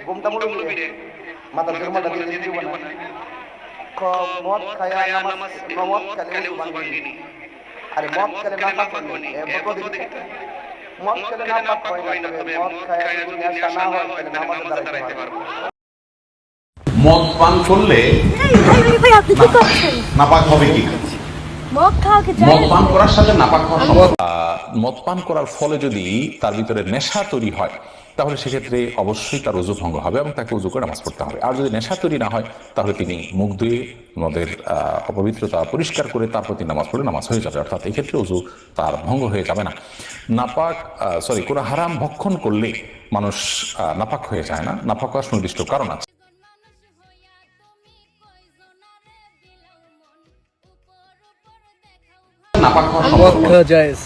ঘুমটা মুরব্বী রে মাথার জন্মটা দিয়ে দিব না মদ খায়া নামাজ মদ খেলে উজু ভাঙেনি আরে মদ খেলে না পাক হয়নি মদ খেলে না পাক হয় না তবে মদ খায়া যদি নেশা না হয় তাহলে নামাজে দাঁড়াইতে পারবে। মদ পান করলে আপনি কি করছেন? নাপাক হবে কি? মদ খাওয়া কি মদ পান করার সাথে নাপাক হওয়া মদ পান করার ফলে যদি তার ভিতরে নেশা তৈরি হয় তাহলে সেক্ষেত্রে অবশ্যই তার ওযু ভঙ্গ হবে এবং তাকে ওযু করে নামাজ পড়তে হবে। আর যদি নেশা তৈরি না হয় তাহলে তিনি মুখ ধুয়ে মদের অপবিত্রতা পরিষ্কার করে তারপর তিনি নামাজ পড়লে নামাজ হয়ে যাবে, অর্থাৎ এই ক্ষেত্রে ওযু তার ভঙ্গ হয়ে যাবে না। নাপাক কোনো হারাম ভক্ষণ করলে মানুষ নাপাক হয়ে যায় না, নাপাক হওয়ার সুনির্দিষ্ট কারণ আছে। মদ খাওয়া জায়েজ।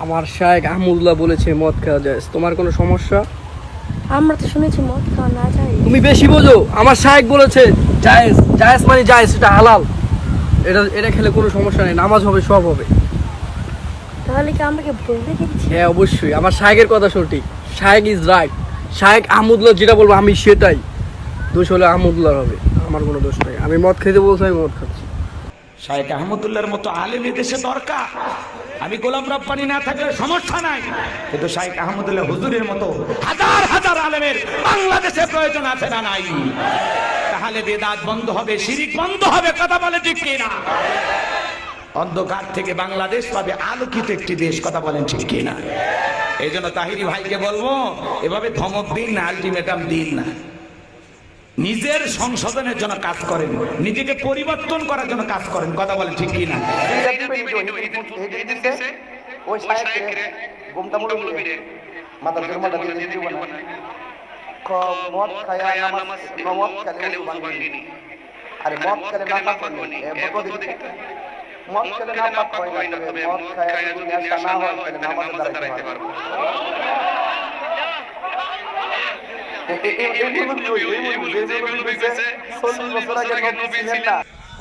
আমার শায়েখ আহমদুল্লাহ বলেছে মদ খাওয়া জায়েজ। তোমার কোনো সমস্যা? আমরা তো শুনেছি মদ খাওয়া না যায়। তুমি বেশি বোঝো। আমার শায়েখ বলেছে জায়েজ। জায়েজ মানে জায়েজ, এটা হালাল। এটা খেলে কোনো সমস্যা নেই, নামাজ হবে, সব হবে। তাহলে কি আমরা কি ভুল দেখেছি? হ্যাঁ অবশ্যই, আমার শায়েখের কথা সঠিক। শায়েখ ইজ রাইট। শায়েখ আহমদুল্লাহ যেটা বলবো আমি সেটাই। দোষ হলে আহমদুল্লাহ হবে, আমার কোনো দোষ নেই। আমি মদ খেতে বলছি, আমি মদ খাচ্ছি। শায়েখ আহমদুল্লাহর মতো আলেম দেশে দরকার। আমি গোলাম রব্বানী না থাকলে সমস্যা নাই, কিন্তু শায়েখ আহমদুল্লাহ হুজুরের মতো হাজার হাজার আলেমের বাংলাদেশে প্রয়োজন আছে না নাই? তাহলে বেদাত বন্ধ হবে, শিরিক বন্ধ হবে। কথা বলে ঠিক কিনা? অন্ধকার থেকে বাংলাদেশ পাবে আলোকিত একটি দেশ। কথা বলেন ঠিক কিনা? এই জন্য তাহিরি ভাইকে বলবো, এভাবে ধমক দিন না, আলটিমেটাম দিন না। নিজের সংশোধনের জন্য কাজ করেন, নিজেকে পরিবর্তন করার জন্য কাজ করেন। কথা বলেন ঠিক কিনা? ওই শায়েখরে ঘুমটা মুরব্বী রে মাথার জন্মটা দিয়ে দিব না মদ খায়া নামাজ মদ খেলে উজু ভাঙেনি আরে মদ খেলে না পাক হয়নি মদ খেলে না পাক হয় না তবে মদ খায়া যদি নেশা না হয় তাহলে নামাজে দাঁড়াইতে পারবে।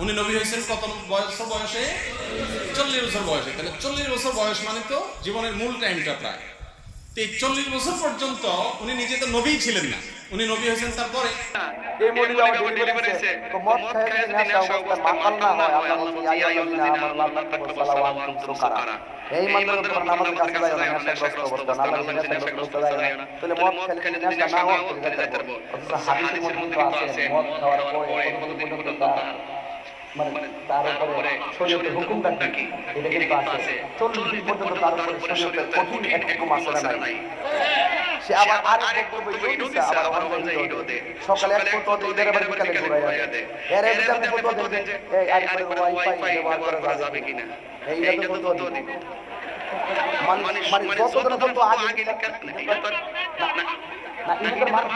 উনি নবী হয়েছেন কত বয়সে? 40 বছর বয়সে। তাহলে 40 বছর বয়স মানে তো জীবনের মূল টাইমটা প্রায়। তো এই 40 বছর পর্যন্ত উনি নিজে তো নবী ছিলেন না, উনি নবী হয়েছেন তারপরে। এই মহিলা ডেলিভারি হয়েছে তো মদ খায় যদি নেশা অবস্থা মাতাল না হয় আল্লাহ বলেন ইয়া আইয়ুহাল্লাযীনা আমানু লা তাকরাবু সালাওয়া ওয়া আনতুম সুকারা। এই মানদণ্ড তোমরা নামাজের কাছে যাও না, নেশাগ্রস্ত অবস্থা আল্লাহ বলেন নেশাগ্রস্ত যাও না। তাহলে মদ খেলে যদি নেশা না হয় তাহলে যেতে পারবো। অথচ হাদিসের মধ্যে তো আছে মদ খাওয়ার পরে কতক্ষণ পর্যন্ত মানে তার উপরে শরীয়তের হুকুমটা কি এটা কিন্তু আছে 40 দিন পর্যন্ত তার উপরে শরীয়তের কঠিন এক হুকুম আছে না নাই? সে আবার আরেক বক্তব্য দিচ্ছে, আবার অনলাইনে দে সকালে এক ফটো দেই এর আবার বিকালে ঘুরাইয়া দে এর একটা ফটো দেই এই আরেক ওয়াইফাই ব্যবহার করা যাবে কিনা এইটা তো ফটো দিই মানে যত ধরনের ফটো আগে না না এটা মানুষ